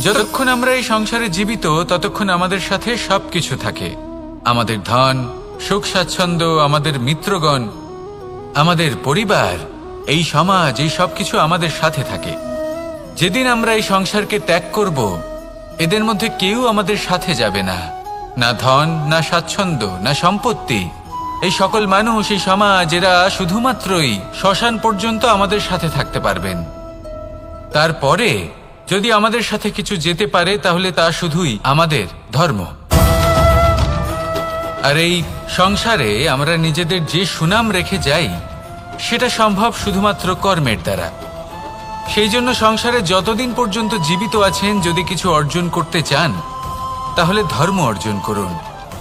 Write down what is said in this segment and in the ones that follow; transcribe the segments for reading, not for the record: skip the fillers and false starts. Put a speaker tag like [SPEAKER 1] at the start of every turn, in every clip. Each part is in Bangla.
[SPEAKER 1] যতক্ষণ আমরা এই সংসারে জীবিত ততক্ষণ আমাদের সাথে সবকিছু থাকে। আমাদের ধন, সুখ স্বাচ্ছন্দ্য, আমাদের মিত্রগণ, আমাদের পরিবার, এই সমাজ, এই সবকিছু আমাদের সাথে থাকে। যেদিন আমরা এই সংসারকে ত্যাগ করব, এদের মধ্যে কেউ আমাদের সাথে যাবে না। না ধন, না স্বাচ্ছন্দ্য, না সম্পত্তি। এই সকল মানুষ, এই সমাজ, এরা শুধুমাত্রই শ্মশান পর্যন্ত আমাদের সাথে থাকতে পারবেন। তারপরে যদি আমাদের সাথে কিছু যেতে পারে তাহলে তা শুধুই আমাদের ধর্ম। আর এই সংসারে আমরা নিজেদের যে সুনাম রেখে যাই সেটা সম্ভব শুধুমাত্র কর্মের দ্বারা। সেই জন্য সংসারে যতদিন পর্যন্ত জীবিত আছেন, যদি কিছু অর্জন করতে চান তাহলে ধর্ম অর্জন করুন,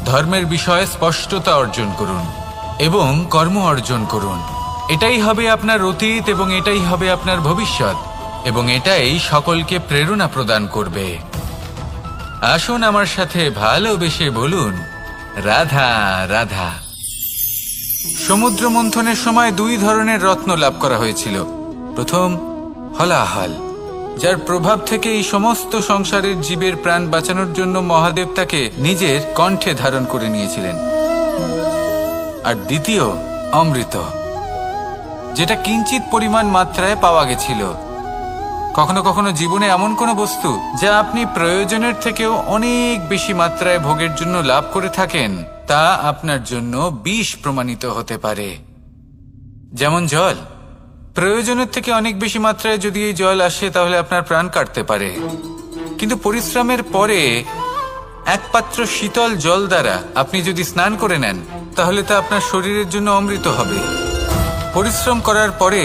[SPEAKER 1] ধর্মের বিষয়ে স্পষ্টতা অর্জন করুন এবং কর্ম অর্জন করুন। এটাই হবে আপনার অতীত এবং এটাই হবে আপনার ভবিষ্যৎ, এবং এটাই সকলকে প্রেরণা প্রদান করবে। আসুন আমার সাথে ভালোবেসে বলুন, রাধা রাধা। সমুদ্র মন্থনের সময় দুই ধরনের রত্ন লাভ করা হয়েছিল। প্রথম হলাহল, যার প্রভাব থেকে এই সমস্ত সংসারের জীবের প্রাণ বাঁচানোর জন্য মহাদেব তাকে নিজের কণ্ঠে ধারণ করে নিয়েছিলেন। আর দ্বিতীয় অমৃত, যেটা কিঞ্চিত পরিমাণ মাত্রায় পাওয়া গেছিল। কখনো কখনো জীবনে এমন কোনো বস্তু যা আপনি প্রয়োজনের থেকেও অনেক বেশি মাত্রায় ভোগের জন্য লাভ করে থাকেন, তা আপনার জন্য বিষ প্রমাণিত হতে পারে। যেমন জল, প্রয়োজনের থেকে অনেক বেশি মাত্রায় যদি এই জল আসে তাহলে আপনার প্রাণ কাটতে পারে। কিন্তু পরিশ্রমের পরে এক পাত্র শীতল জল দ্বারা আপনি যদি স্নান করে নেন তাহলে তা আপনার শরীরের জন্য অমৃত হবে। পরিশ্রম করার পরে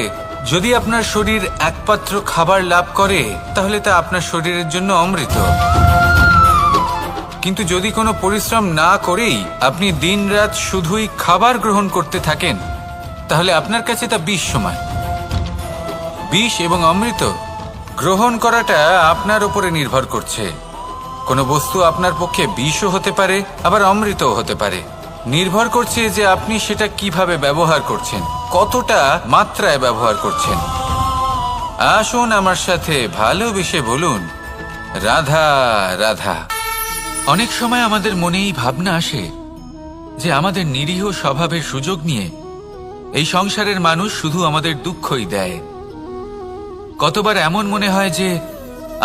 [SPEAKER 1] যদি আপনার শরীর এক পাত্র খাবার লাভ করে তাহলে তা আপনার শরীরের জন্য অমৃত। কিন্তু যদি কোনো পরিশ্রম না করেই আপনি দিনরাত শুধুই খাবার গ্রহণ করতে থাকেন তাহলে আপনার কাছে তা বিষ সমান। বিষ এবং অমৃত গ্রহণ করাটা আপনার উপরে নির্ভর করছে। কোনো বস্তু আপনার পক্ষে বিষও হতে পারে, আবার অমৃতও হতে পারে। নির্ভর করছে যে আপনি সেটা কিভাবে ব্যবহার করছেন, কতটা মাত্রায় ব্যবহার করছেন। আসুন আমার সাথে ভালোবেসে বলুন, রাধা রাধা। অনেক সময় আমাদের মনে এই ভাবনা আসে যে আমাদের নিরীহ স্বভাবের সুযোগ নিয়ে এই সংসারের মানুষ শুধু আমাদের দুঃখই দেয়। কতবার এমন মনে হয় যে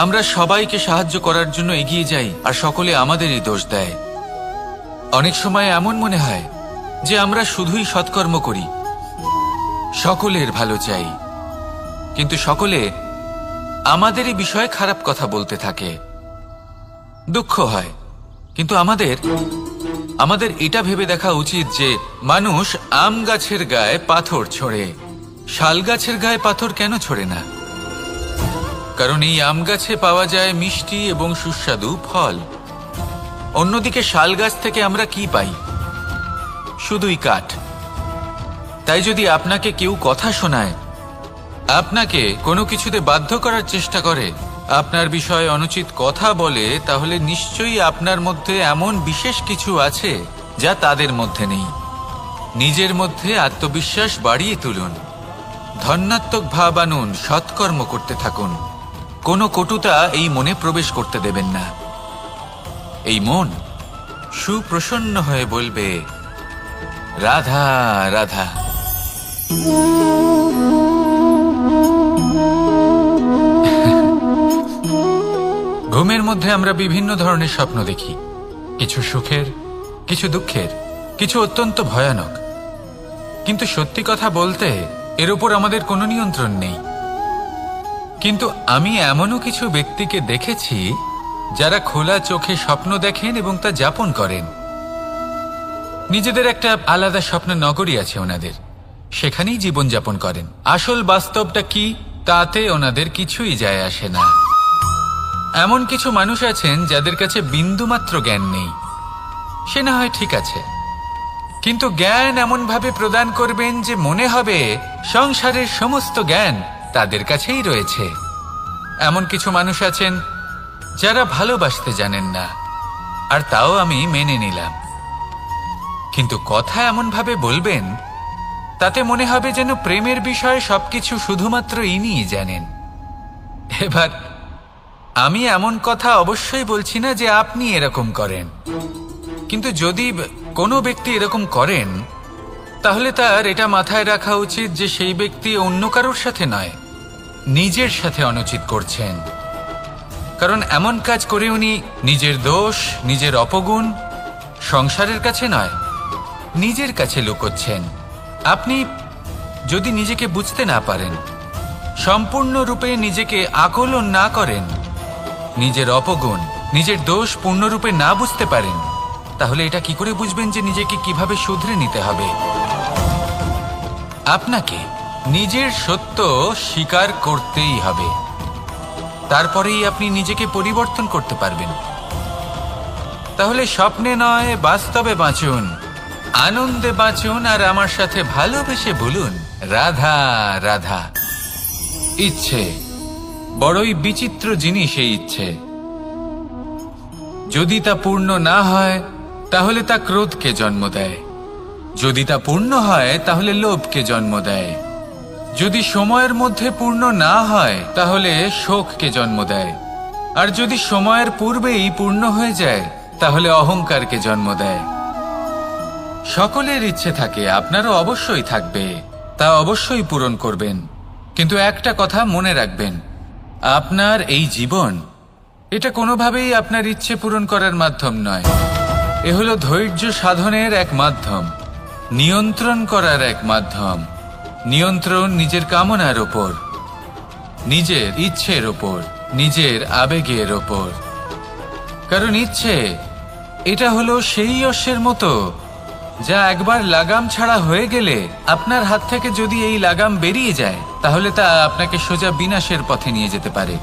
[SPEAKER 1] আমরা সবাইকে সাহায্য করার জন্য এগিয়ে যাই আর সকলে আমাদেরই দোষ দেয়। অনেক সময় এমন মনে হয় যে আমরা শুধুই সৎকর্ম করি, সকলের ভালো চাই, কিন্তু সকলে আমাদেরই বিষয়ে খারাপ কথা বলতে থাকে। দুঃখ হয়, কিন্তু আমাদের এটা ভেবে দেখা উচিত যে মানুষ আম গাছের গায়ে পাথর ছোড়ে, শাল গাছের গায়ে পাথর কেন ছোড়ে না? কারণ এই আম গাছে পাওয়া যায় মিষ্টি এবং সুস্বাদু ফল। অন্যদিকে শাল গাছ থেকে আমরা কি পাই? শুধুই কাঠ। তাই যদি আপনাকে কেউ কথা শোনায়, আপনাকে কোনো কিছুতে বাধ্য করার চেষ্টা করে, আপনার বিষয়ে অনুচিত কথা বলে, তাহলে নিশ্চয়ই আপনার মধ্যে এমন বিশেষ কিছু আছে যা তাদের মধ্যে নেই। নিজের মধ্যে আত্মবিশ্বাস বাড়িয়ে তুলুন, ধন্যাত্মক ভাব আনুন, সৎকর্ম করতে থাকুন। কোনো কটুতা এই মনে প্রবেশ করতে দেবেন না। এই মন সুপ্রসন্ন হয়ে বলবে, রাধা রাধা। ঘুমের মধ্যে আমরা বিভিন্ন ধরনের স্বপ্ন দেখি, কিছু সুখের, কিছু দুঃখের, কিছু অত্যন্ত ভয়ানক। কিন্তু সত্যি কথা বলতে এর উপর আমাদের কোনো নিয়ন্ত্রণ নেই। কিন্তু আমি এমনও কিছু ব্যক্তিকে দেখেছি যারা খোলা চোখে স্বপ্ন দেখেন এবং তা যাপন করেন। নিজেদের একটা আলাদা স্বপ্ন নগরী আছে ওনাদের, সেখানেই জীবন যাপন করেন। আসল বাস্তবটা কি তাতে ওনাদের কিছুই যায় আসে না। এমন কিছু মানুষ আছেন যাদের কাছে বিন্দুমাত্র জ্ঞান নেই, সে না হয় ঠিক আছে, কিন্তু জ্ঞান এমনভাবে প্রদান করবেন যে মনে হবে সংসারের সমস্ত জ্ঞান তাদের কাছেই রয়েছে। এমন কিছু মানুষ আছেন যারা ভালোবাসতে জানেন না, আর তাও আমি মেনে নিলাম। কিন্তু কথা এমনভাবে বলবেন তাতে মনে হবে যেন প্রেমের বিষয়ে সবকিছু শুধুমাত্র ইনিই জানেন। এবার আমি এমন কথা অবশ্যই বলছি না যে আপনি এরকম করেন, কিন্তু যদি কোনো ব্যক্তি এরকম করেন তাহলে তার এটা মাথায় রাখা উচিত যে সেই ব্যক্তি অন্য কারোর সাথে নয়, নিজের সাথে অনুচিত করছেন। কারণ এমন কাজ করে উনি নিজের দোষ, নিজের অপগুণ সংসারের কাছে নয়, নিজের কাছে লুকোচ্ছেন। আপনি যদি নিজেকে বুঝতে না পারেন, সম্পূর্ণরূপে নিজেকে আকলন না করেন, নিজের অপগুণ, নিজের দোষ পূর্ণরূপে না বুঝতে পারেন, তাহলে এটা কি করে বুঝবেন যে নিজেকে কিভাবে শুধরে নিতে হবে? আপনাকে নিজের সত্য স্বীকার করতেই হবে, তারপরেই আপনি নিজেকে পরিবর্তন করতে পারবেন। তাহলে স্বপ্নে নয়, বাস্তবে বাঁচুন, আনন্দে বাঁচুন, আর আমার সাথে ভালোবেসে বলুন রাধা রাধা। ইচ্ছে বড়ই বিচিত্র জিনিস। এই ইচ্ছে যদি তা পূর্ণ না হয় তাহলে তা ক্রোধকে জন্ম দেয়, যদি তা পূর্ণ হয় তাহলে লোভকে জন্ম দেয়, যদি সময়ের মধ্যে পূর্ণ না হয় তাহলে শোককে জন্ম দেয়, আর যদি সময়ের পূর্বেই পূর্ণ হয়ে যায় তাহলে অহংকারকে জন্ম দেয়। সকলের ইচ্ছে থাকে, আপনারও অবশ্যই থাকবে, তা অবশ্যই পূরণ করবেন। কিন্তু একটা কথা মনে রাখবেন, আপনার এই জীবন এটা কোনোভাবেই আপনার ইচ্ছে পূরণ করার মাধ্যম নয়। এ হলো ধৈর্য সাধনের এক মাধ্যম, নিয়ন্ত্রণ করার এক মাধ্যম। নিয়ন্ত্রণ নিজের কামনার ওপর, নিজের ইচ্ছের ওপর, নিজের আবেগের ওপর। কারণ ইচ্ছে এটা হলো সেই অশ্বের মতো যা একবার লাগাম ছাড়া হয়ে গেলে, আপনার হাত থেকে যদি এই লাগাম বেরিয়ে যায় তাহলে তা আপনাকে সোজা বিনাশের পথে নিয়ে যেতে পারে।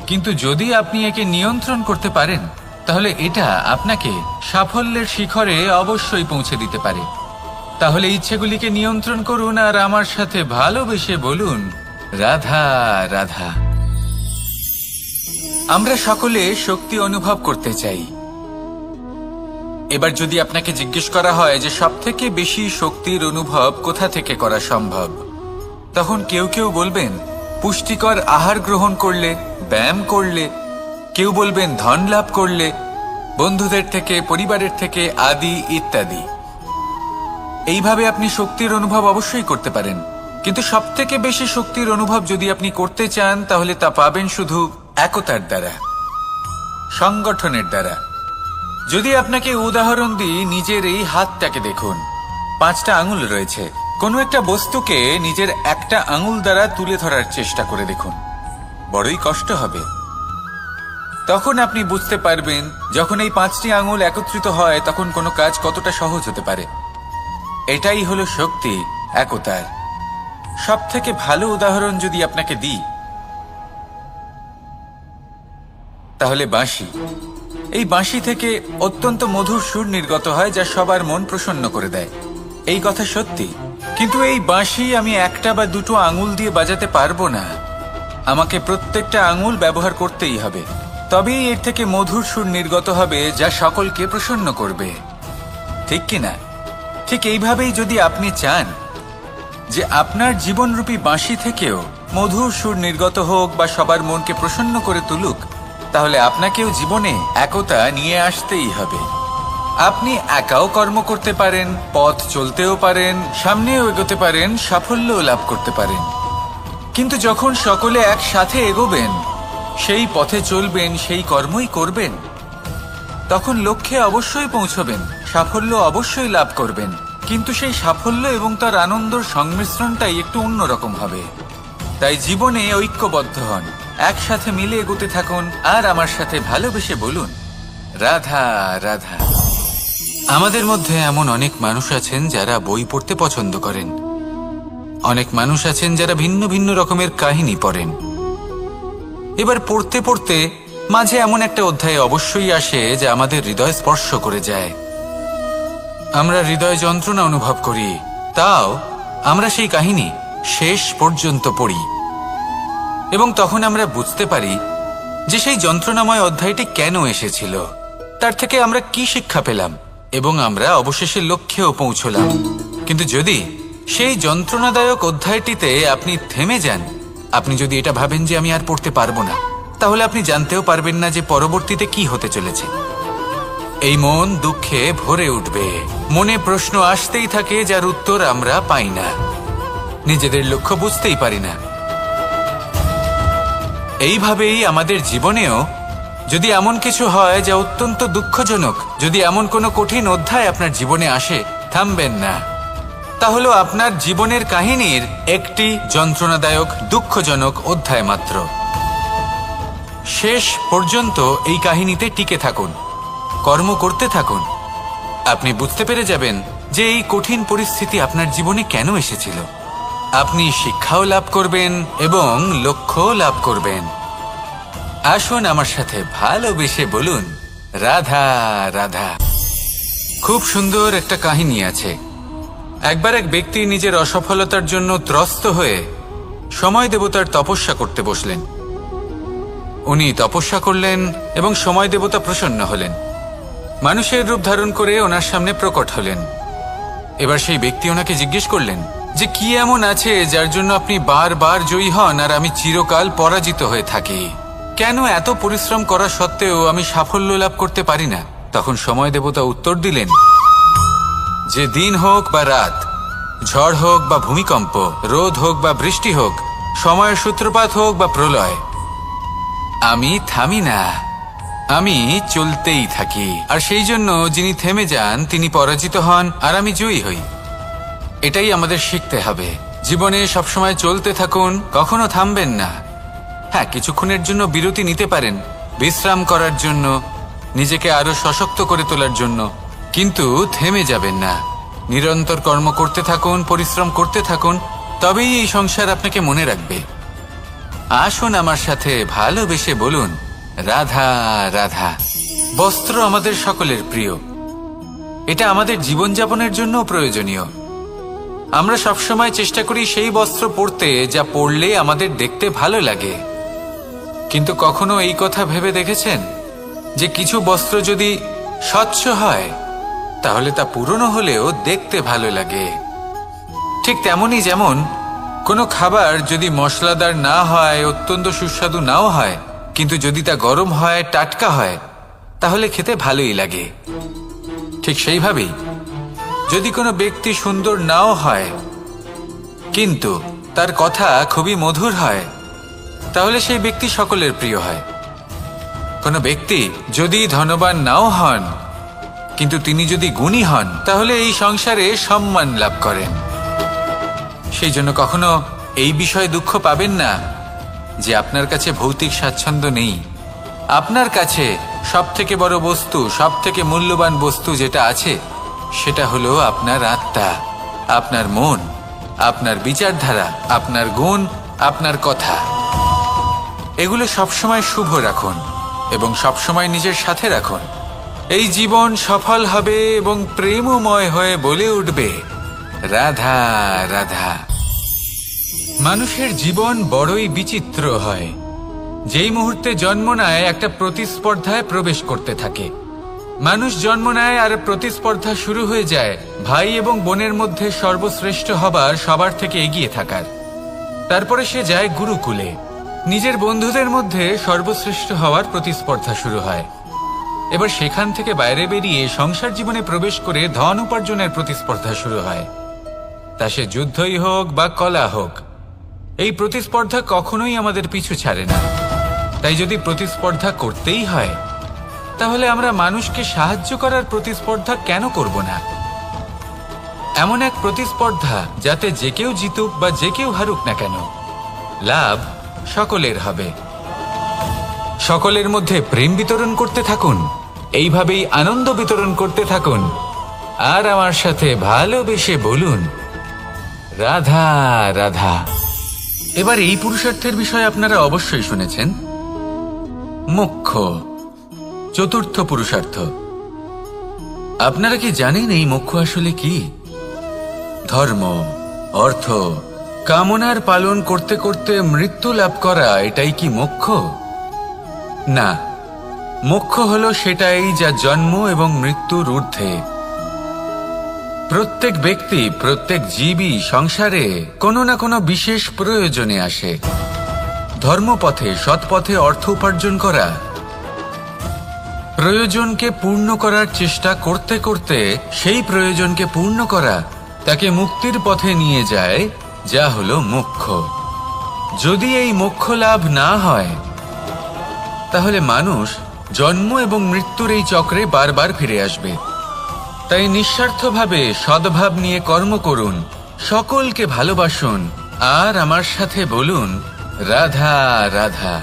[SPEAKER 1] কিন্তু যদি আপনি একে নিয়ন্ত্রণ করতে পারেন তাহলে এটা আপনাকে সাফল্যের শিখরে অবশ্যই পৌঁছে দিতে পারে। তাহলে ইচ্ছেগুলিকে নিয়ন্ত্রণ করুন আর আমার সাথে ভালোবেসে বলুন রাধা রাধা। আমরা সকলে শক্তি অনুভব করতে চাই। এবার যদি আপনাকে জিজ্ঞেস করা হয় যে সবথেকে বেশি শক্তির অনুভব কোথা থেকে করা সম্ভব, তখন কেউ কেউ বলবেন পুষ্টিকর আহার গ্রহণ করলে, ব্যায়াম করলে, কেউ বলবেন ধন লাভ করলে, বন্ধুদের থেকে, পরিবারের থেকে, আদি ইত্যাদি। এইভাবে আপনি শক্তির অনুভব অবশ্যই করতে পারেন, কিন্তু সবথেকে বেশি শক্তির অনুভব যদি আপনি করতে চান তাহলে তা পাবেন শুধু একতার দ্বারা, সংগঠনের দ্বারা। যদি আপনাকে উদাহরণ দিই, নিজের এই হাতটাকে দেখুন, 5টা আঙুল রয়েছে। কোনো একটা বস্তুকে নিজের একটা আঙুল দ্বারা তুলে ধরার চেষ্টা করে দেখুন, বড়ই কষ্ট হবে। তখন আপনি বুঝতে পারবেন যখন এই 5টি আঙুল একত্রিত হয় তখন কোনো কাজ কতটা সহজ হতে পারে। এটাই হলো শক্তি, একতার। সবথেকে ভালো উদাহরণ যদি আপনাকে দিই তাহলে বাঁশি। এই বাঁশি থেকে অত্যন্ত মধুর সুর নির্গত হয় যা সবার মন প্রসন্ন করে দেয়। এই কথা সত্যি, কিন্তু এই বাঁশি আমি একটা বা দুটো আঙুল দিয়ে বাজাতে পারবো না। আমাকে প্রত্যেকটা আঙুল ব্যবহার করতেই হবে, তবেই এর থেকে মধুর সুর নির্গত হবে যা সকলকে প্রসন্ন করবে, ঠিক কিনা? ঠিক এইভাবেই যদি আপনি চান যে আপনার জীবনরূপী বাঁশি থেকেও মধুর সুর নির্গত হোক বা সবার মনকে প্রসন্ন করে তুলুক, তাহলে আপনাকেও জীবনে একতা নিয়ে আসতেই হবে। আপনি একাও কর্ম করতে পারেন, পথ চলতেও পারেন, সামনেও এগোতে পারেন, সাফল্যও লাভ করতে পারেন। কিন্তু যখন সকলে একসাথে এগোবেন, সেই পথে চলবেন, সেই কর্মই করবেন, তখন লক্ষ্যে অবশ্যই পৌঁছবেন, সাফল্য অবশ্যই লাভ করবেন। কিন্তু সেই সাফল্য এবং তার আনন্দর সংমিশ্রণটাই একটু অন্যরকম হবে। তাই জীবনে ঐক্যবদ্ধ হন, একসাথে মিলে এগোতে থাকুন, আর আমার সাথে ভালোবেসে বলুন রাধা রাধা। আমাদের মধ্যে এমন অনেক মানুষ আছেন যারা বই পড়তে পছন্দ করেন, অনেক মানুষ আছেন যারা ভিন্ন ভিন্ন রকমের কাহিনী পড়েন। এবার পড়তে পড়তে মাঝে এমন একটা অধ্যায় অবশ্যই আসে যা আমাদের হৃদয় স্পর্শ করে যায়। আমরা হৃদয় যন্ত্রণা অনুভব করি, তাও আমরা সেই কাহিনী শেষ পর্যন্ত পড়ি, এবং তখন আমরা বুঝতে পারি যে সেই যন্ত্রণাময় অধ্যায়টি কেন এসেছিল, তার থেকে আমরা কি শিক্ষা পেলাম, এবং আমরা অবশেষে লক্ষ্যেও পৌঁছলাম। কিন্তু যদি সেই যন্ত্রণাদায়ক অধ্যায়টিতে আপনি থেমে যান, আপনি যদি এটা ভাবেন যে আমি আর পড়তে পারবো না, তাহলে আপনি জানতেও পারবেন না যে পরবর্তীতে কি হতে চলেছে। এই মন দুঃখে ভরে উঠবে, মনে প্রশ্ন আসতেই থাকে যার উত্তর আমরা পাই না, নিজেদের লক্ষ্য বুঝতেই পারি না। এইভাবেই আমাদের জীবনেও যদি এমন কিছু হয় যা অত্যন্ত দুঃখজনক, যদি এমন কোনো কঠিন অধ্যায় আপনার জীবনে আসে, থামবেন না। তাহলে আপনার জীবনের কাহিনীর একটি যন্ত্রণাদায়ক দুঃখজনক অধ্যায় মাত্র। শেষ পর্যন্ত এই কাহিনীতে টিকে থাকুন, কর্ম করতে থাকুন। আপনি বুঝতে পেরে যাবেন যে এই কঠিন পরিস্থিতি আপনার জীবনে কেন এসেছিল। আপনি শিক্ষাও লাভ করবেন এবং লক্ষ্যও লাভ করবেন। আসুন আমার সাথে ভালোবেসে বলুন, রাধা রাধা। খুব সুন্দর একটা কাহিনী আছে। একবার এক ব্যক্তি নিজের অসফলতার জন্য ত্রস্ত হয়ে সময় দেবতার তপস্যা করতে বসলেন। উনি তপস্যা করলেন এবং সময় দেবতা প্রসন্ন হলেন, মানুষের রূপ ধারণ করে ওনার সামনে প্রকট হলেন। এবার সেই ব্যক্তি ওনাকে জিজ্ঞেস করলেন যে কি এমন আছে যার জন্য আপনি বারবার জয়ী হন আর আমি চিরকাল পরাজিত হয়ে থাকি? কেন এত পরিশ্রম করা সত্ত্বেও আমি সাফল্য লাভ করতে পারি না? তখন সময় দেবতা উত্তর দিলেন যে দিন হোক বা রাত, ঝড় হোক বা ভূমিকম্প, রোদ হোক বা বৃষ্টি হোক, সময়ের সূত্রপাত হোক বা প্রলয়, আমি থামি না, আমি চলতেই থাকি। আর সেই জন্য যিনি থেমে যান তিনি পরাজিত হন আর আমি জয়ী হই। এটাই আমাদের শিখতে হবে। জীবনে সবসময় চলতে থাকুন, কখনো থামবেন না। হ্যাঁ, কিছুক্ষণের জন্য বিরতি নিতে পারেন, বিশ্রাম করার জন্য, নিজেকে আরো সশক্ত করে তোলার জন্য, কিন্তু থেমে যাবেন না। নিরন্তর কর্ম করতে থাকুন, পরিশ্রম করতে থাকুন, তবেই এই সংসার আপনাকে মনে রাখবে। আসুন আমার সাথে ভালোবেসে বলুন, রাধা রাধা। বস্ত্র আমাদের সকলের প্রিয়, এটা আমাদের জীবনযাপনের জন্য প্রয়োজনীয়। আমরা সবসময় চেষ্টা করি সেই বস্ত্র পরতে যা পরলে আমাদের দেখতে ভালো লাগে। কিন্তু কখনো এই কথা ভেবে দেখেছেন যে কিছু বস্ত্র যদি স্বচ্ছ হয় তাহলে তা পুরনো হলেও দেখতে ভালো লাগে? ঠিক তেমনই যেমন কোনো খাবার যদি মশলাদার না হয়, অত্যন্ত সুস্বাদু নাও হয়, কিন্তু যদি তা গরম হয়, টাটকা হয়, তাহলে খেতে ভালোই লাগে। ঠিক সেইভাবেই যদি কোনো ব্যক্তি সুন্দর নাও হয় কিন্তু তার কথা খুবই মধুর হয়, তাহলে সেই ব্যক্তি সকলের প্রিয় হয়। কোনো ব্যক্তি যদি ধনবান নাও হন কিন্তু তিনি যদি গুণী হন, তাহলে এই সংসারে সম্মান লাভ করেন। সেই জন্য কখনো এই বিষয়ে দুঃখ পাবেন না যে আপনার কাছে ভৌতিক স্বাচ্ছন্দ্য নেই। আপনার কাছে সবথেকে বড় বস্তু, সবথেকে মূল্যবান বস্তু যেটা আছে সেটা হলো আপনার আত্মা, আপনার মন, আপনার বিচারধারা, আপনার গুণ, আপনার কথা। এগুলো সবসময় শুভ রাখুন এবং সবসময় নিজের সাথে রাখুন। এই জীবন সফল হবে এবং প্রেমময় হয়ে বলে উঠবে, রাধা রাধা। মানুষের জীবন বড়ই বিচিত্র হয়। যেই মুহূর্তে জন্ম নেয় একটা প্রতিস্পর্ধায় প্রবেশ করতে থাকে। মানুষ জন্ম নেয় আর প্রতিস্পর্ধা শুরু হয়ে যায় ভাই এবং বোনের মধ্যে সর্বশ্রেষ্ঠ হবার, সবার থেকে এগিয়ে থাকার। তারপরে সে যায় গুরুকুলে, নিজের বন্ধুদের মধ্যে সর্বশ্রেষ্ঠ হওয়ার প্রতিস্পর্ধা শুরু হয়। এবার সেখান থেকে বাইরে বেরিয়ে সংসার জীবনে প্রবেশ করে ধন উপার্জনের প্রতিস্পর্ধা শুরু হয়। তা সে যুদ্ধই হোক বা কলা হোক, এই প্রতিস্পর্ধা কখনোই আমাদের পিছু ছাড়ে না। তাই যদি প্রতিস্পর্ধা করতেই হয় তাহলে আমরা মানুষকে সাহায্য করার প্রতিস্পর্ধা কেন করব না? এমন এক প্রতিস্পর্ধা যাতে যে কেউ জিতুক বা যে কেউ হারুক না কেন, লাভ সকলের হবে। সকলের মধ্যে প্রেম বিতরণ করতে থাকুন, এইভাবেই আনন্দ বিতরণ করতে থাকুন। আর আমার সাথে ভালোবেসে বলুন, রাধা রাধা। এবার এই পুরুষার্থের বিষয়ে আপনারা অবশ্যই শুনেছেন, মোক্ষ, চতুর্থ পুরুষার্থ। আপনারা কি জানেন এই মোক্ষ আসলে কি? ধর্ম, অর্থ, কামনার পালন করতে করতে মৃত্যু লাভ করা, এটাই কি মোক্ষ? না, মোক্ষ হলো সেটাই যা জন্ম এবং মৃত্যুর ঊর্ধ্বে। প্রত্যেক ব্যক্তি, প্রত্যেক জীবই সংসারে কোনো না কোনো বিশেষ প্রয়োজনে আসে। ধর্মপথে সৎপথে অর্থ উপার্জন করা, প্রয়োজনকে পূর্ণ করার চেষ্টা করতে করতে সেই প্রয়োজনকে পূর্ণ করা তাকে মুক্তির পথে নিয়ে যায়, যা হলো মোক্ষ। যদি এই মোক্ষ লাভ না হয় তাহলে মানুষ জন্ম এবং মৃত্যুর এই চক্রে বারবার ফিরে আসবে। তাই নিঃস্বার্থভাবে সদ্ভাব নিয়ে কর্ম করুন, সকলকে ভালোবাসুন, আর আমার সাথে বলুন রাধা রাধা।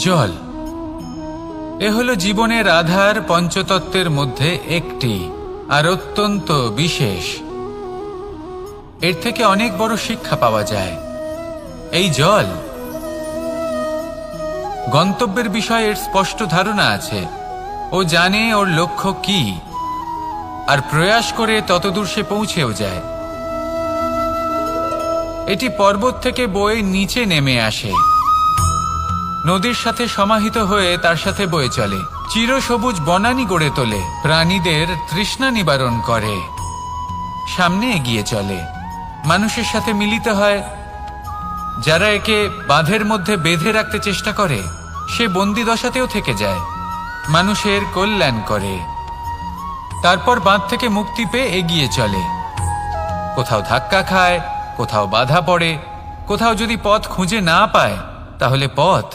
[SPEAKER 1] জল এ হলো জীবনের আধার পঞ্চতত্ত্বের মধ্যে একটি, আর অত্যন্ত বিশেষ। এর থেকে অনেক বড় শিক্ষা পাওয়া যায়। এই জল গন্তব্যের বিষয়ে এর স্পষ্ট ধারণা আছে। ও জানে ওর লক্ষ্য কি, আর প্রয়াস করে ততদূর সে পৌঁছেও যায়। এটি পর্বত থেকে বয়ে নিচে নেমে আসে, নদীর সাথে সমাহিত হয়ে তার সাথে বয়ে চলে, চিরসবুজ বনানী গড়ে তোলে, প্রাণীদের তৃষ্ণা নিবারণ করে, সামনে এগিয়ে চলে, মানুষের সাথে মিলিত হয়। যারা একে বাঁধের মধ্যে বেঁধে রাখতে চেষ্টা করে সে বন্দি দশাতেও থেকে যায়, মানুষের কল্যাণ করে। তারপর বাঁধ থেকে মুক্তি পেয়ে এগিয়ে চলে, কোথাও ধাক্কা খায়, কোথাও বাধা পড়ে, কোথাও যদি পথ খুঁজে না পায় তাহলে পথ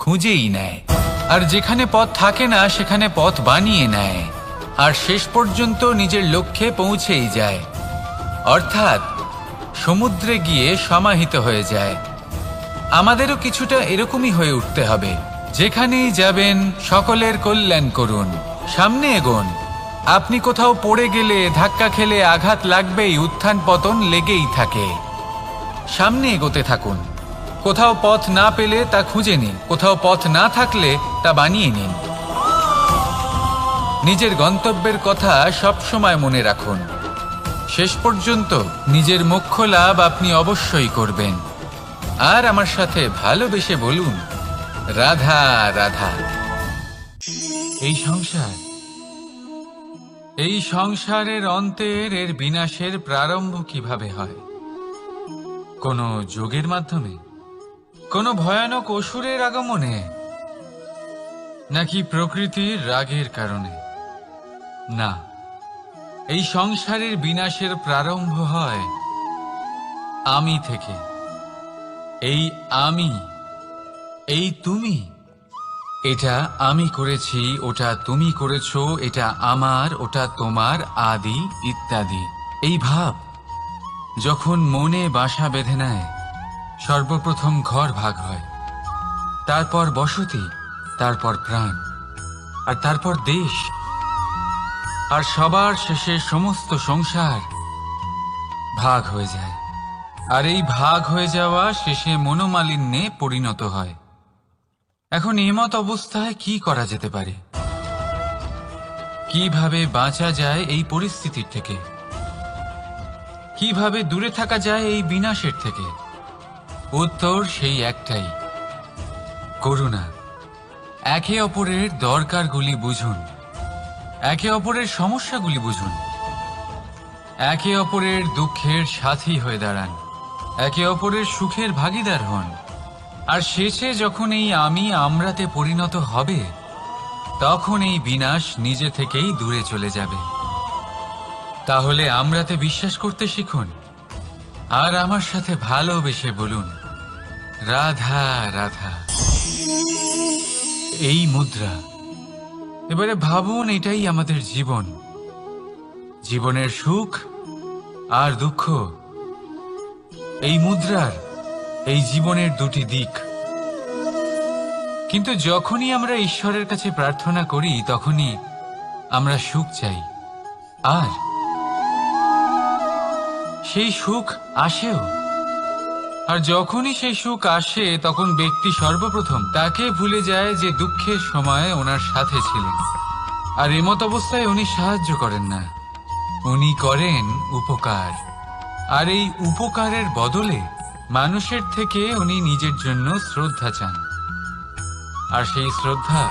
[SPEAKER 1] খুঁজেই নেয়, আর যেখানে পথ থাকে না সেখানে পথ বানিয়ে নেয়, আর শেষ পর্যন্ত নিজের লক্ষ্যে পৌঁছেই যায়, অর্থাৎ সমুদ্রে গিয়ে সমাহিত হয়ে যায়। আমাদেরও কিছুটা এরকমই হয়ে উঠতে হবে। যেখানেই যাবেন সকলের কল্যাণ করুন, সামনে এগোন। আপনি কোথাও পড়ে গেলে, ধাক্কা খেলে আঘাত লাগবেই, উত্থান পতন লেগেই থাকে। সামনে এগোতে থাকুন। কোথাও পথ না পেলে তা খুঁজে নিন, কোথাও পথ না থাকলে তা বানিয়ে নিন। নিজের গন্তব্যের কথা সবসময় মনে রাখুন। শেষ পর্যন্ত নিজের মোক্ষ লাভ আপনি অবশ্যই করবেন। আর আমার সাথে ভালোবেসে বলুন রাধা রাধা। এই সংসারের অন্তের এর বিনাশের প্রারম্ভ কিভাবে হয়? কোনো যোগের মাধ্যমে, কোনো ভয়ানক অসুরের আগমনে, নাকি প্রকৃতির রাগের কারণে? না, এই সংসারের বিনাশের প্রারম্ভ হয় আমি থেকে। এই আমি, এই তুমি, এটা আমি করেছি, ওটা তুমি করেছো, এটা আমার, ওটা তোমার, আদি ইত্যাদি। এই ভাব যখন মনে বাসা বেঁধে নেয়, সর্বপ্রথম ঘর ভাগ হয়, তারপর বসতি, তারপর প্রাণ, আর তারপর দেশ, আর সবার শেষে সমস্ত সংসার ভাগ হয়ে যায়। আর এই ভাগ হয়ে যাওয়া শেষে মনোমালিন্যে পরিণত হয়। এখন এমত অবস্থায় কি করা যেতে পারে? কিভাবে বাঁচা যায় এই পরিস্থিতির থেকে? কিভাবে দূরে থাকা যায় এই বিনাশের থেকে? উত্তর সেই একটাই, করুণা। একে অপরের দরকারগুলি বুঝুন, একে অপরের সমস্যাগুলি বুঝুন, একে অপরের দুঃখের সাথী হয়ে দাঁড়ান, একে অপরের সুখের ভাগীদার হন। আর শেষে যখন এই আমি আমরাতে পরিণত হবে, তখন এই বিনাশ নিজে থেকেই দূরে চলে যাবে। তাহলে আমরাতে বিশ্বাস করতে শিখুন, আর আমার সাথে ভালোবেসে বলুন রাধা রাধা। এই মুদ্রা, এবারে ভাবুন এটাই আমাদের জীবন, জীবনের সুখ আর দুঃখ। এই মুদ্রার, এই জীবনের দুটি দিক। কিন্তু যখনই আমরা ঈশ্বরের কাছে প্রার্থনা করি তখনই আমরা সুখ চাই, আর সেই সুখ আসেও। আর যখনই সেই সুখ আসে তখন ব্যক্তি সর্বপ্রথম তাকে ভুলে যায় যে দুঃখের সময় ওনার সাথে ছিলেন। আর এমত অবস্থায় উনি সাহায্য করেন না, উনি করেন উপকার। আর এই উপকারের বদলে মানুষের থেকে উনি নিজের জন্য শ্রদ্ধা চান। আর সেই শ্রদ্ধা,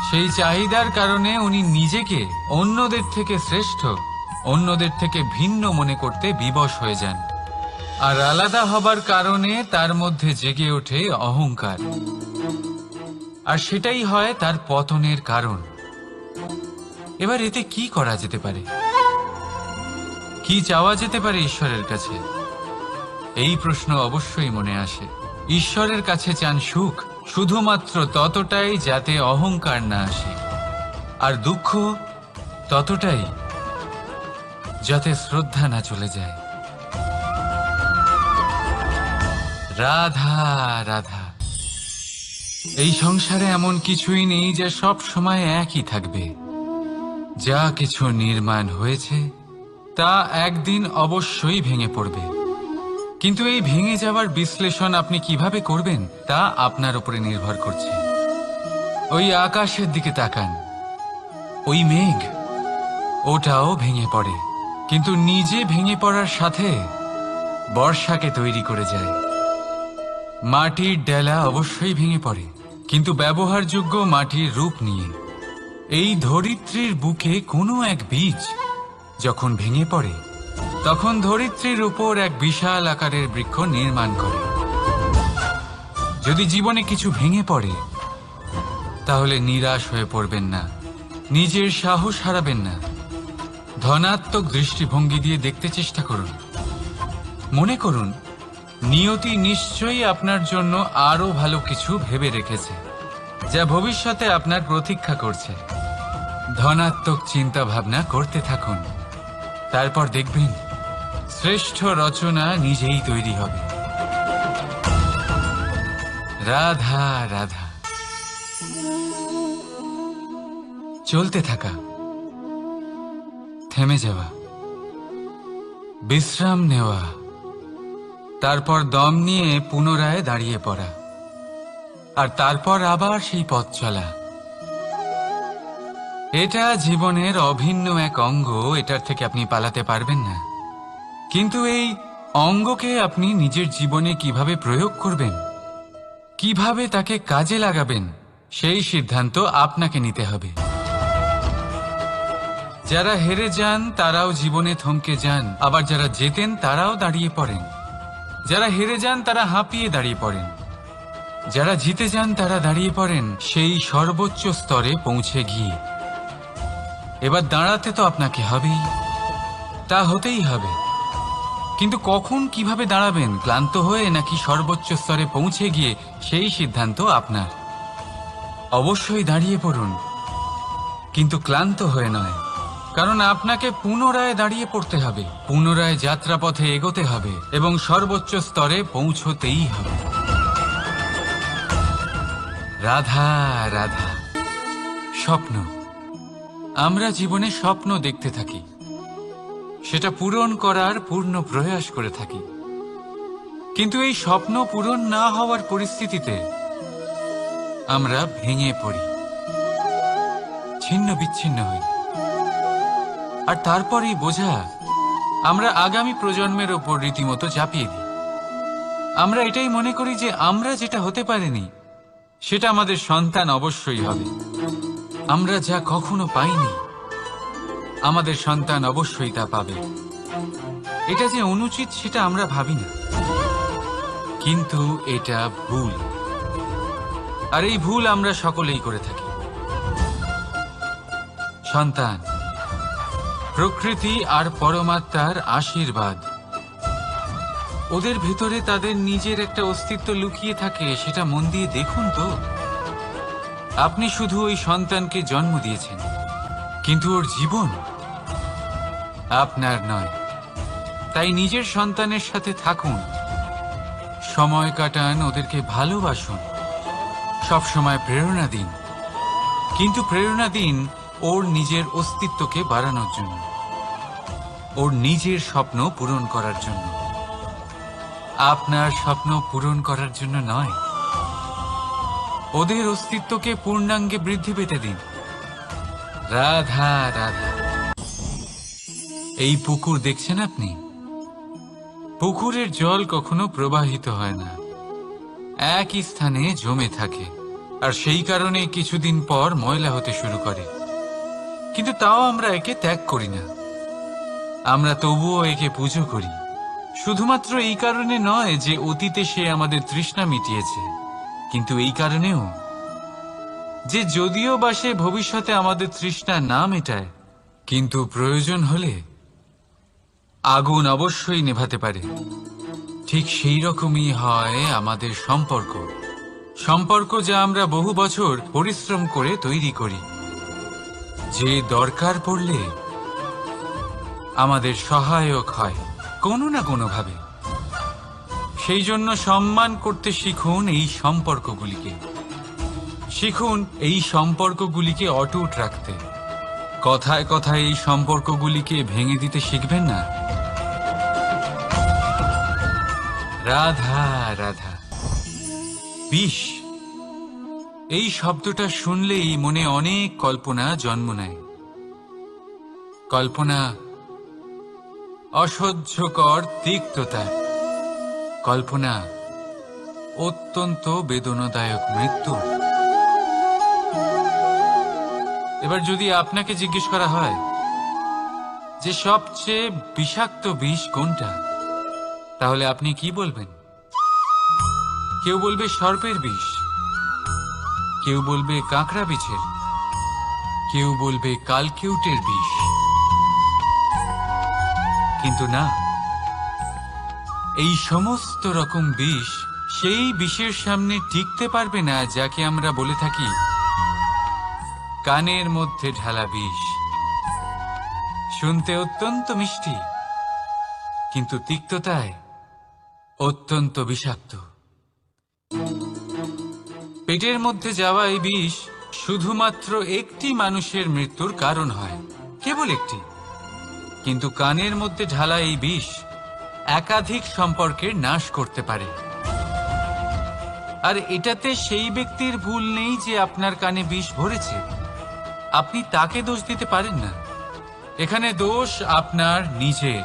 [SPEAKER 1] সেই চাহিদার কারণে উনি নিজেকে অন্যদের থেকে শ্রেষ্ঠ, অন্যদের থেকে ভিন্ন মনে করতে বিবশ হয়ে যান। আর আলাদা হবার কারণে তার মধ্যে জেগে ওঠে অহংকার, আর সেটাই হয় তার পতনের কারণ। এবার এতে কি করা যেতে পারে? কি চাওয়া যেতে পারে ঈশ্বরের কাছে? এই প্রশ্ন অবশ্যই মনে আসে। ঈশ্বরের কাছে চান সুখ, শুধুমাত্র ততটাই যাতে অহংকার না আসে, আর দুঃখ ততটাই যাতে শ্রদ্ধা না চলে যায়। রাধা রাধা। এই সংসারে এমন কিছুই নেই যে সব সময় একই থাকবে। যা কিছু নির্মাণ হয়েছে তা একদিন অবশ্যই ভেঙে পড়বে, কিন্তু এই ভেঙে যাওয়ার বিশ্লেষণ আপনি কিভাবে করবেন তা আপনার উপরে নির্ভর করছে। ওই আকাশের দিকে তাকান, ওই মেঘ, ওটাও ভেঙে পড়ে, কিন্তু নিজে ভেঙে পড়ার সাথে বর্ষাকে তৈরি করে যায়। মাটির ডেলা অবশ্যই ভেঙে পড়ে, কিন্তু ব্যবহারযোগ্য মাটির রূপ নিয়ে। এই ধরিত্রীর বুকে কোনো এক বীজ যখন ভেঙে পড়ে, তখন ধরিত্রীর উপর এক বিশাল আকারের বৃক্ষ নির্মাণ করে। যদি জীবনে কিছু ভেঙে পড়ে, তাহলে নিরাশ হয়ে পড়বেন না, নিজের সাহস হারাবেন না। ধনাত্মক দৃষ্টিভঙ্গি দিয়ে দেখতে চেষ্টা করুন। মনে করুন, নিয়তি নিশ্চয়ই আপনার জন্য আরো ভালো কিছু ভেবে রেখেছে, যা ভবিষ্যতে আপনার প্রতীক্ষা করছে। ধনাত্মক চিন্তা ভাবনা করতে থাকুন, তারপর দেখবেন শ্রেষ্ঠ রচনা নিজেই তৈরি হবে। রাধা রাধা। চলতে থাকা, থেমে যাওয়া, বিশ্রাম নেওয়া, তারপর দম নিয়ে পুনরায় দাঁড়িয়ে পড়া, আর তারপর আবার সেই পথ চলা। এটা জীবনের অভিন্ন এক অঙ্গ, এটার থেকে আপনি পালাতে পারবেন না। কিন্তু এই অঙ্গকে আপনি নিজের জীবনে কিভাবে প্রয়োগ করবেন, কিভাবে তাকে কাজে লাগাবেন, সেই সিদ্ধান্ত আপনাকে নিতে হবে। যারা হেরে যান তারাও জীবনে থমকে যান, আবার যারা জেতেন তারাও দাঁড়িয়ে পড়েন। যারা হেরে যান তারা হাঁপিয়ে দাঁড়িয়ে পড়েন, যারা জিতে যান তারা দাঁড়িয়ে পড়েন সেই সর্বোচ্চ স্তরে পৌঁছে গিয়ে। এবার দাঁড়াতে তো আপনাকে হবেই, তা হতেই হবে। কিন্তু কখন, কিভাবে দাঁড়াবেন, ক্লান্ত হয়ে নাকি সর্বোচ্চ স্তরে পৌঁছে গিয়ে, সেই সিদ্ধান্ত আপনার। অবশ্যই দাঁড়িয়ে পড়ুন, কিন্তু ক্লান্ত হয়ে নয়, কারণ আপনাকে পুনরায় দাঁড়িয়ে পড়তে হবে, পুনরায় যাত্রাপথে এগোতে হবে এবং সর্বোচ্চ স্তরে পৌঁছতেই হবে। রাধা রাধা। স্বপ্ন, আমরা জীবনে স্বপ্ন দেখতে থাকি, সেটা পূরণ করার পূর্ণ প্রয়াস করে থাকি। কিন্তু এই স্বপ্ন পূরণ না হওয়ার পরিস্থিতিতে আমরা ভেঙে পড়ি, ছিন্ন বিচ্ছিন্ন হই, আর তারপর এই বোঝা আমরা আগামী প্রজন্মের ওপর রীতিমতো চাপিয়ে দিই। আমরা এটাই মনে করি যে আমরা যেটা হতে পারিনি সেটা আমাদের সন্তান অবশ্যই হবে। আমরা যা কখনো পাইনি আমাদের সন্তান অবশ্যই তা পাবে। এটা যে অনুচিত সেটা আমরা ভাবি না, কিন্তু এটা ভুল, আর এই ভুল আমরা সকলেই করে থাকি। সন্তান প্রকৃতি আর পরমাত্মার আশীর্বাদ। ওদের ভেতরে তাদের নিজের একটা অস্তিত্ব লুকিয়ে থাকে, সেটা মন দিয়ে দেখুন তো। আপনি শুধু ওই সন্তানকে জন্ম দিয়েছেন, কিন্তু ওর জীবন আপনার নয়। তাই নিজের সন্তানের সাথে থাকুন, সময় কাটান, ওদেরকে ভালোবাসুন, সবসময় প্রেরণা দিন, কিন্তু প্রেরণা দিন ওর নিজের অস্তিত্বকে বাড়ানোর জন্য, ওর নিজের স্বপ্ন পূরণ করার জন্য, আপনার স্বপ্ন পূরণ করার জন্য নয়। ওদের অস্তিত্বকে পূর্ণাঙ্গে বৃদ্ধি পেতে দিন। রাধা রাধা। এই পুকুর দেখছেন আপনি? পুকুরের জল কখনো প্রবাহিত হয় না, একই স্থানে জমে থাকে, আর সেই কারণে কিছুদিন পর ময়লা হতে শুরু করে। কিন্তু তাও আমরা একে ত্যাগ করি না, আমরা তবুও একে পুজো করি, শুধুমাত্র এই কারণে নয় যে অতীতে সে আমাদের তৃষ্ণা মিটিয়েছে, কিন্তু এই কারণেও যে যদিও বা সে ভবিষ্যতে আমাদের তৃষ্ণা না মেটায়, কিন্তু প্রয়োজন হলে আগুন অবশ্যই নেভাতে পারে। ঠিক সেই রকমই হয় আমাদের সম্পর্ক, সম্পর্ক যা আমরা বহু বছর পরিশ্রম করে তৈরি করি, যে দরকার পড়লে আমাদের সহায়ক হয় কোনো না কোনোভাবে। সেই জন্য সম্মান করতে শিখুন এই সম্পর্কগুলিকে, শিখুন এই সম্পর্কগুলিকে অটুট রাখতে। কথায় কথায় এই সম্পর্কগুলিকে ভেঙে দিতে শিখবেন না। রাধা রাধা। বিষ, এই শব্দটা শুনলেই মনে অনেক কল্পনা জন্ম নেয়। কল্পনা অসহ্যকর তিক্ততার, কল্পনা অত্যন্ত বেদনাদায়ক মৃত্যু। এবার যদি আপনাকে জিজ্ঞেস করা হয় যে সবচেয়ে বিষাক্ত বিষ কোনটা, তাহলে আপনি কি বলবেন? কেউ বলবে সর্পের বিষ, কেউ বলবে কাঁকড়া বিছের, কেউ বলবে কালকিউটের বিষ। কিন্তু না, এই সমস্ত রকম বিষ সেই বিষের সামনে টিকতে পারবে না যাকে আমরা বলে থাকি কানের মধ্যে ঢালা বিষ। শুনতে অত্যন্ত মিষ্টি, কিন্তু তিক্ততায় অত্যন্ত বিষাক্ত। পেটের মধ্যে যাওয়া এই বিষ শুধুমাত্র একটি মানুষের মৃত্যুর কারণ হয়, কেবল একটি। কিন্তু কানের মধ্যে ঢালা এই বিষ একাধিক সম্পর্কের নাশ করতে পারে। আর এটাতে সেই ব্যক্তির ভুল নেই যে আপনার কানে বিষ ভরেছে, আপনি তাকে দোষ দিতে পারেন না। এখানে দোষ আপনার নিজের,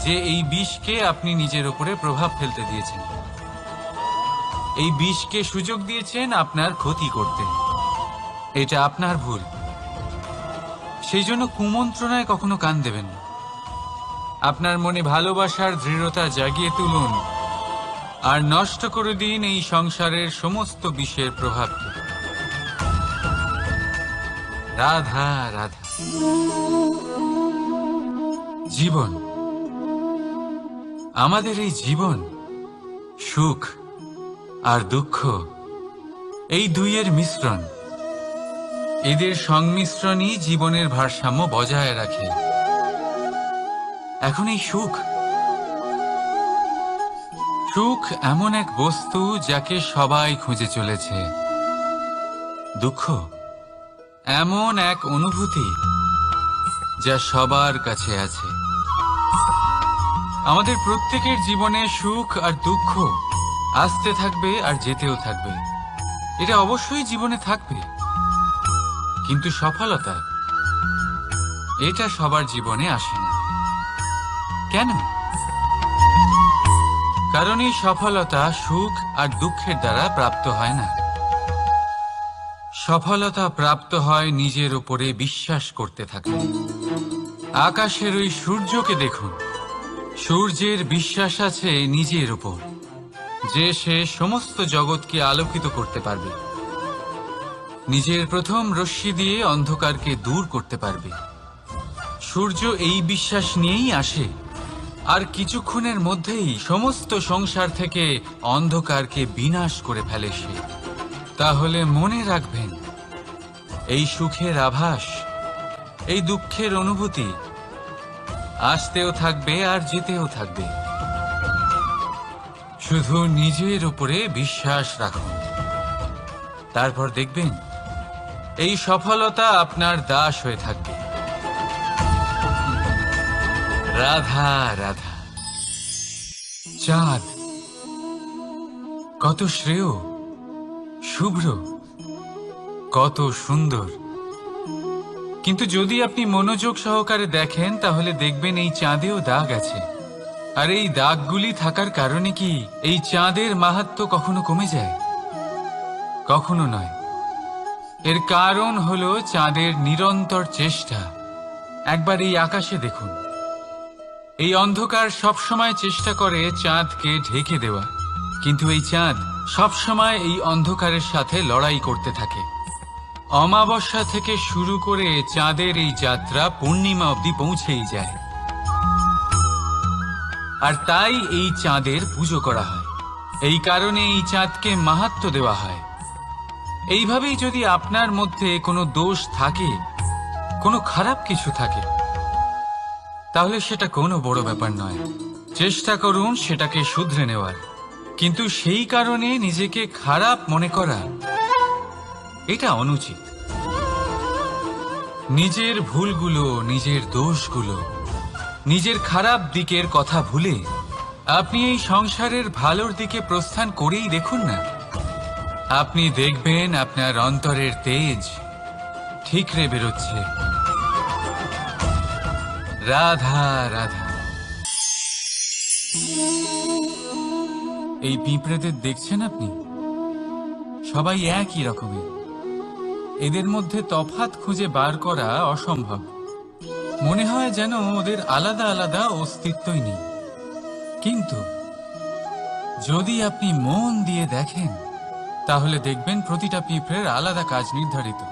[SPEAKER 1] যে এই বিষকে আপনি নিজের উপরে প্রভাব ফেলতে দিয়েছেন, এই বিষকে সুযোগ দিয়েছেন আপনার ক্ষতি করতে। এটা আপনার ভুল। সেই জন্য কুমন্ত্রণায় কখনো কান দেবেন না। আপনার মনে ভালোবাসার দৃঢ়তা জাগিয়ে তুলুন আর নষ্ট করে দিন এই সংসারের সমস্ত বিষের প্রভাবকে। রাধা রাধা। জীবন, আমাদের এই জীবন, সুখ আর দুঃখ, এই দুইয়ের মিশ্রণ। এদের সংমিশ্রণই জীবনের ভারসাম্য বজায় রাখে। এখন এই সুখ, সুখ এমন এক বস্তু যাকে সবাই খুঁজে চলেছে। দুঃখ এমন এক অনুভূতি যা সবার কাছে আছে। আমাদের প্রত্যেকের জীবনে সুখ আর দুঃখ আসতে থাকবে আর যেতেও থাকবে, এটা অবশ্যই জীবনে থাকবে। কিন্তু সফলতা, এটা সবার জীবনে আসে না। কেন? কারণ এই সফলতা সুখ আর দুঃখের দ্বারা প্রাপ্ত হয় না। সফলতা প্রাপ্ত হয় নিজের উপরে বিশ্বাস করতে থাকলে। আকাশের ওই সূর্যকে দেখুন, সূর্যের বিশ্বাস আছে নিজের উপর যে সে সমস্ত জগৎকে আলোকিত করতে পারবে, নিজের প্রথম রশ্মি দিয়ে অন্ধকারকে দূর করতে পারবে। সূর্য এই বিশ্বাস নিয়েই আসে, আর কিছুক্ষণের মধ্যেই সমস্ত সংসার থেকে অন্ধকারকে বিনাশ করে ফেলে সে। তাহলে মনে রাখবেন, এই সুখের আভাস, এই দুঃখের অনুভূতি আসতেও থাকবে আর যেতেও থাকবে। শুধু নিজের উপরে বিশ্বাস রাখুন, তারপর দেখবেন এই সফলতা আপনার দাস হয়ে থাকবে। রাধা রাধা। চাঁদ কত শ্রেয়, শুভ্র, কত সুন্দর। কিন্তু যদি আপনি মনোযোগ সহকারে দেখেন তাহলে দেখবেন এই চাঁদেও দাগ আছে। আর এই দাগগুলি থাকার কারণে কি এই চাঁদের মাহাত্ম্য কখনো কমে যায়? কখনো নয়। এর কারণ হলো চাঁদের নিরন্তর চেষ্টা। একবার এই আকাশে দেখুন, এই অন্ধকার সবসময় চেষ্টা করে চাঁদকে ঢেকে দেওয়া, কিন্তু এই চাঁদ সবসময় এই অন্ধকারের সাথে লড়াই করতে থাকে। অমাবস্যা থেকে শুরু করে চাঁদের এই যাত্রা পূর্ণিমা অবধি পৌঁছেই যায়, আর তাই এই চাঁদের পুজো করা হয়। এই কারণে এই চাঁদকে মাহাত্ম্য দেওয়া হয়। এইভাবেই যদি আপনার মধ্যে কোনো দোষ থাকে, কোনো খারাপ কিছু থাকে, তাহলে সেটা কোনো বড় ব্যাপার নয়। চেষ্টা করুন সেটাকে শুধরে নেওয়ার, কিন্তু সেই কারণে নিজেকে খারাপ মনে করা এটা অনুচিত। নিজের ভুলগুলো, নিজের দোষগুলো, নিজের খারাপ দিকের কথা ভুলে আপনি এই সংসারের ভালোর দিকে প্রস্থান করেই দেখুন না। আপনি দেখবেন আপনার অন্তরের তেজ ঠিকরে বেরোচ্ছে। রাধা রাধা। এই পিঁপড়েদের দেখছেন আপনি? সবাই একই রকমের। এদের মধ্যে তফাৎ খুঁজে বার করা অসম্ভব। মনে হয় যেন ওদের আলাদা আলাদা অস্তিত্বই নেই। কিন্তু যদি আপনি মন দিয়ে দেখেন, তাহলে দেখবেন প্রতিটা পিঁপড়ের আলাদা কাজ নির্ধারিত।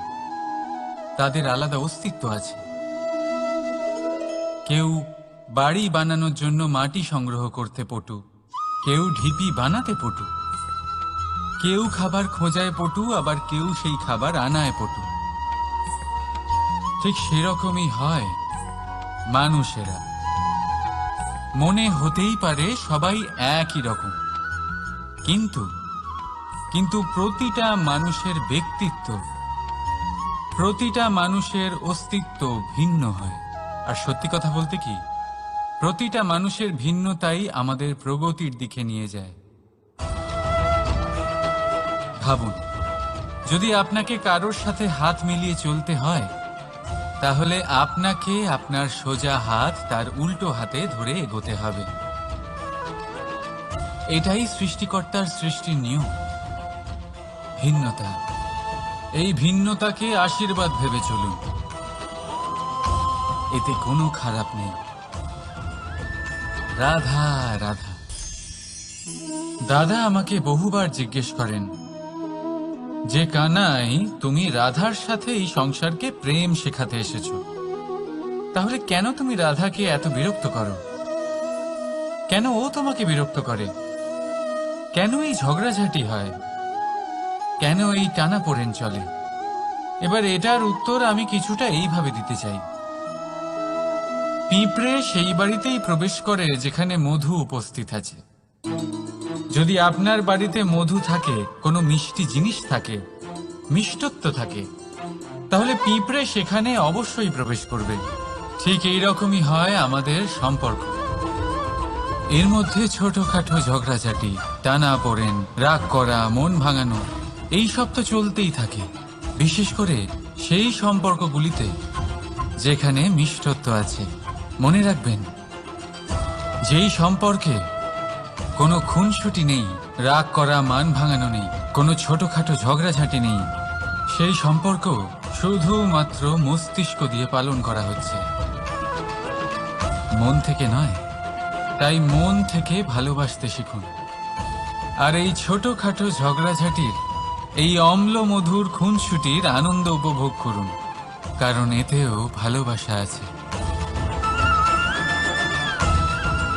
[SPEAKER 1] তাদের আলাদা অস্তিত্ব আছে। কেউ বাড়ি বানানোর জন্য মাটি সংগ্রহ করতে পটু, কেউ ঢিপি বানাতে পটু, কেউ খাবার খোঁজায় পটু, আবার কেউ সেই খাবার আনায় পটু। ঠিক সেরকমই হয় মানুষেরা। মনে হতেই পারে সবাই একই রকম, কিন্তু প্রতিটা মানুষের ব্যক্তিত্ব, প্রতিটা মানুষের অস্তিত্ব ভিন্ন হয়। আর সত্যি কথা বলতে কি, প্রতিটা মানুষের ভিন্নতাই আমাদের প্রগতির দিকে নিয়ে যায়। ভাবুন, যদি আপনাকে কারোর সাথে হাত মিলিয়ে চলতে হয়, তাহলে আপনাকে আপনার সোজা হাত তার উল্টো হাতে ধরে এগোতে হবে। এটাই সৃষ্টিকর্তার সৃষ্টির নিয়ম। ভিন্নতা, এই ভিন্নতাকে আশীর্বাদ ভেবে চলুন। এতে কোনো খারাপ নেই। রাধা রাধা। দাদা আমাকে বহুবার জিজ্ঞেস করেন যে, কানাই, তুমি রাধার সাথে এই সংসারকে প্রেম শেখাতে এসেছো, তাহলে কেন তুমি রাধাকে এত বিরক্ত করো? কেন ও তোমাকে বিরক্ত করে? কেন এই ঝগড়াঝাটি হয়? কেন এই টানাপোড়েন চলে? এবার এটার উত্তর আমি কিছুটা এইভাবে দিতে চাই। পিঁপড়ে সেই বাড়িতেই প্রবেশ করে যেখানে মধু উপস্থিত আছে। যদি আপনার বাড়িতে মধু থাকে, কোনো মিষ্টি জিনিস থাকে, মিষ্টত্ব থাকে, তাহলে পিঁপড়ে সেখানে অবশ্যই প্রবেশ করবে। ঠিক এইরকমই হয় আমাদের সম্পর্ক। এর মধ্যে ছোটখাটো ঝগড়াঝাটি, টানাপোড়েন, রাগ করা, মন ভাঙানো, এই সব তো চলতেই থাকে। বিশেষ করে সেই সম্পর্কগুলিতে যেখানে মিষ্টত্ব আছে। মনে রাখবেন, যেই সম্পর্কে কোনো খুনসুটি নেই, রাগ করা, মান ভাঙানো নেই, কোনো ছোটখাটো ঝগড়াঝাটি নেই, সেই সম্পর্ক শুধুমাত্র মস্তিষ্ক দিয়ে পালন করা হচ্ছে, মন থেকে নয়। তাই মন থেকে ভালোবাসতে শিখুন। আর এই ছোটখাটো ঝগড়াঝাটির, এই অম্ল মধুর খুনসুটির আনন্দ উপভোগ করুন, কারণ এতেও ভালোবাসা আছে।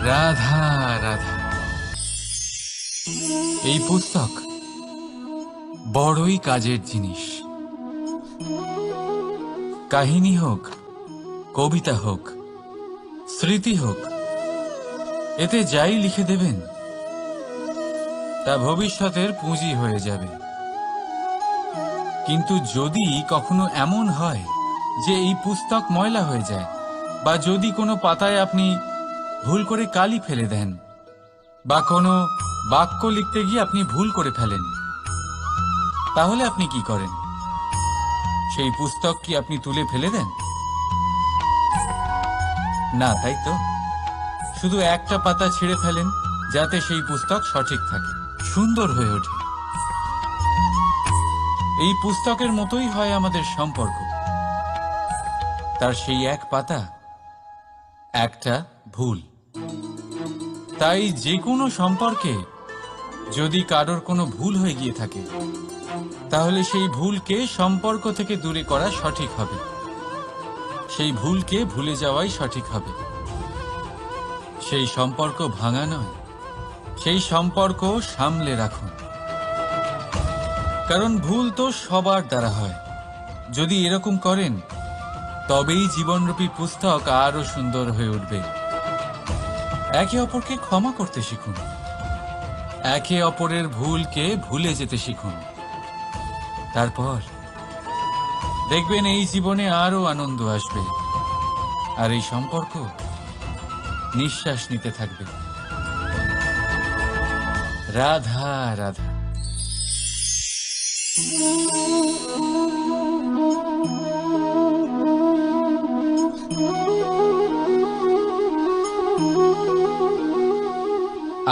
[SPEAKER 1] রাধা রাধা। এই পুস্তক বড়ই কাজের জিনিস। কাহিনী হোক, কবিতা হোক, স্মৃতি হোক, এতে যাই লিখে দেবেন তা ভবিষ্যতের পুঁজি হয়ে যাবে। কিন্তু যদি কখনো এমন হয় যে এই পুস্তক ময়লা হয়ে যায়, বা যদি কোনো পাতায় আপনি ভুল করে কালি ফেলে দেন, বা কোনো বাক্য লিখতে গিয়ে আপনি ভুল করে ফেলেন, তাহলে আপনি কি করেন? সেই পুস্তক কি আপনি তুলে ফেলে দেন? না, তাই তো। শুধু একটা পাতা ছিঁড়ে ফেলেন, যাতে সেই পুস্তক সঠিক থাকে, সুন্দর হয়ে ওঠে। এই পুস্তকের মতোই হয় আমাদের সম্পর্ক। তার সেই এক পাতা, একটা ভুল। তাই যে কোনো সম্পর্কে যদি কারোর কোনো ভুল হয়ে গিয়ে থাকে, তাহলে সেই ভুলকে সম্পর্ক থেকে দূরে করা সঠিক হবে। সেই ভুলকে ভুলে যাওয়াই সঠিক হবে। সেই সম্পর্ক ভাঙা নয়, সেই সম্পর্ক সামলে রাখুন। কারণ ভুল তো সবার দ্বারা হয়। যদি এরকম করেন, তবেই জীবনরূপী পুস্তক আরো সুন্দর হয়ে উঠবে। একে অপরকে ক্ষমা করতে শিখুন। একে অপরের ভুলকে ভুলে যেতে শিখুন। তারপর দেখবেন এই জীবনে আরো আনন্দ আসবে, আর এই সম্পর্ক নিঃশ্বাস নিতে থাকবে। রাধা রাধা।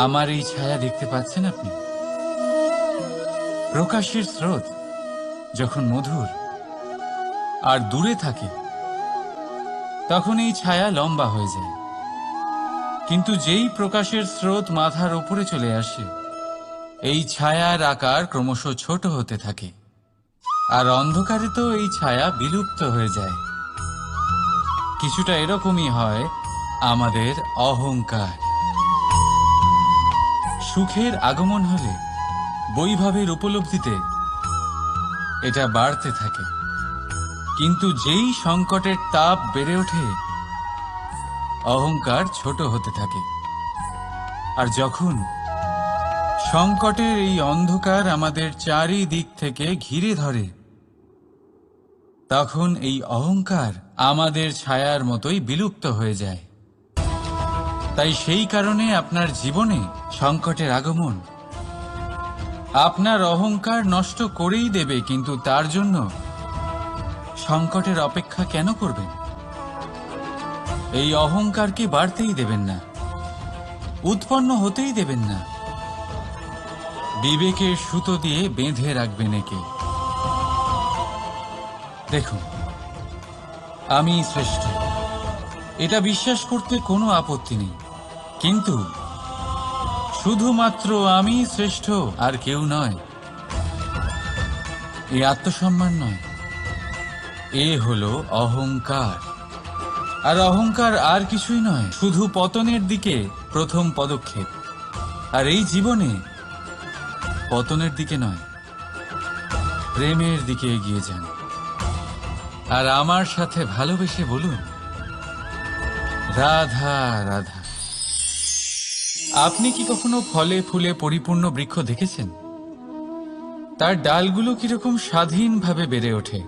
[SPEAKER 1] আমার এই ছায়া দেখতে পাচ্ছেন আপনি? প্রকাশের স্রোত যখন মধুর আর দূরে থাকে, তখন এই ছায়া লম্বা হয়ে যায়। কিন্তু যেই প্রকাশের স্রোত মাথার উপরে চলে আসে, এই ছায়ার আকার ক্রমশ ছোট হতে থাকে। আর অন্ধকারে তো এই ছায়া বিলুপ্ত হয়ে যায়। কিছুটা এরকমই হয় আমাদের অহংকার। সুখের আগমন হলে, বৈভবের উপলব্ধিতে এটা বাড়তে থাকে। কিন্তু যেই সংকটের তাপ বেড়ে ওঠে, অহংকার ছোট হতে থাকে। আর যখন সংকটের এই অন্ধকার আমাদের চারিদিক থেকে ঘিরে ধরে, তখন এই অহংকার আমাদের ছায়ার মতোই বিলুপ্ত হয়ে যায়। তাই সেই কারণে আপনার জীবনে সংকটের আগমন আপনার অহংকার নষ্ট করেই দেবে, কিন্তু তার জন্য সংকটের অপেক্ষা কেন করবেন? এই অহংকারকে বাড়তেই দেবেন না, উৎপন্ন হতেই দেবেন না। বিবেকের সুতো দিয়ে বেঁধে রাখবেন একে। দেখুন, আমি শ্রেষ্ঠ, এটা বিশ্বাস করতে কোনো আপত্তি নেই। কিন্তু শুধুমাত্র আমি শ্রেষ্ঠ, আর কেউ নয়। এ আত্মসম্মান নয়, এ হলো অহংকার। আর অহংকার আর কিছুই নয়, শুধু পতনের দিকে প্রথম পদক্ষেপ। আর এই জীবনে পতনের দিকে নয়, প্রেমের দিকে এগিয়ে যান। আর আমার সাথে ভালোবেসে বলুন, রাধা রাধা। আপনি কি কখনো ফলে ফুলে পরিপূর্ণ বৃক্ষ দেখেছেন? তার ডালগুলো কিরকম স্বাধীনভাবে বেড়ে ওঠে।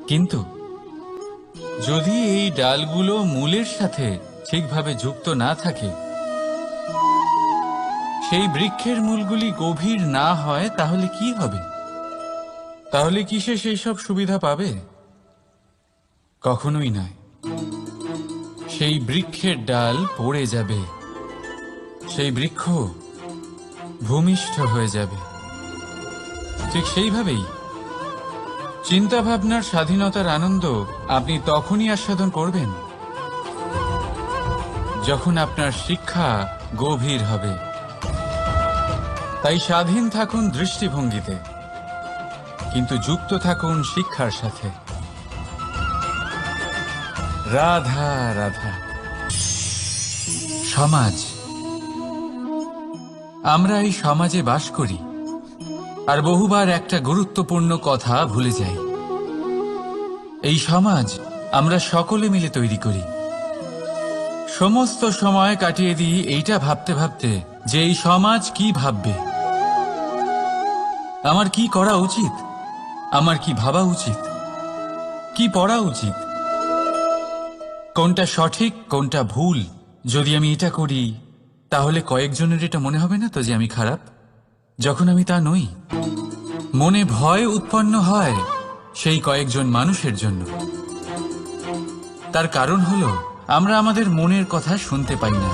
[SPEAKER 1] কিন্তু যদি এই ডালগুলো মূলের সাথে ঠিকভাবে যুক্ত না থাকে, সেই বৃক্ষের মূলগুলি গভীর না হয়, তাহলে কি হবে? তাহলে কি সে সেই সব সুবিধা পাবে? কখনোই নয়। সেই বৃক্ষের ডাল পড়ে যাবে, সেই বৃক্ষ ভূমিষ্ঠ হয়ে যাবে। ঠিক সেইভাবেই চিন্তা ভাবনার স্বাধীনতার আনন্দ আপনি তখনই আস্বাদন করবেন, যখন আপনার শিক্ষা গভীর হবে। তাই স্বাধীন থাকুন দৃষ্টিভঙ্গিতে, কিন্তু যুক্ত থাকুন শিক্ষার সাথে। রাধা রাধা। সমাজ, আমরা এই সমাজে বাস করি, আর বহুবার একটা গুরুত্বপূর্ণ কথা ভুলে যাই। এই সমাজ আমরা সকলে মিলে তৈরি করি। সমস্ত সময় কাটিয়ে দিই এইটা ভাবতে ভাবতে যে এই সমাজ কি ভাববে, আমার কি করা উচিত, আমার কি ভাবা উচিত, কি পড়া উচিত, কোনটা সঠিক কোনটা ভুল। যদি আমি এটা করি, তাহলে কয়েকজনের এটা মনে হবে না তো যে আমি খারাপ, যখন আমি তা নই। মনে ভয় উৎপন্ন হয় সেই কয়েকজন মানুষের জন্য। তার কারণ হলো আমরা আমাদের মনের কথা শুনতে পাই না,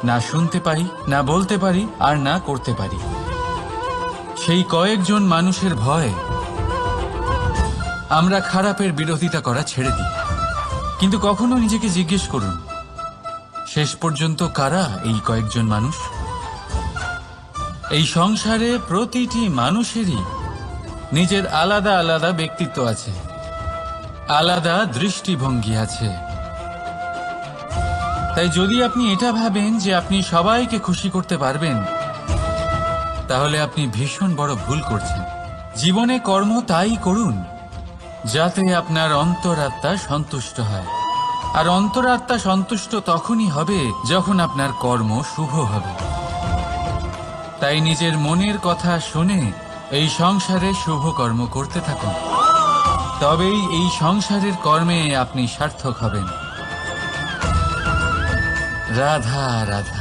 [SPEAKER 1] না শুনতে পারি, না বলতে পারি, আর না করতে পারি। সেই কয়েকজন মানুষের ভয় আমরা খারাপের বিরোধিতা করা ছেড়ে দিই। কিন্তু কখনো নিজেকে জিজ্ঞেস করুন, শেষ পর্যন্ত কারা এই কয়েকজন মানুষ? এই সংসারে প্রতিটি মানুষেরই নিজের আলাদা আলাদা ব্যক্তিত্ব আছে, আলাদা দৃষ্টিভঙ্গি আছে। তাই যদি আপনি এটা ভাবেন যে আপনি সবাইকে খুশি করতে পারবেন, তাহলে আপনি ভীষণ বড় ভুল করছেন। জীবনে কর্ম তাই করুন যাতে আপনার অন্তরাত্মা সন্তুষ্ট হয়, আর অন্তরাত্মা সন্তুষ্ট তখনই হবে যখন আপনার কর্ম শুভ হবে। তাই নিজের মনের কথা শুনে এই সংসারে শুভ কর্ম করতে থাকুন, তবেই এই সংসারের কর্মে আপনি সার্থক হবেন। রাধা রাধা।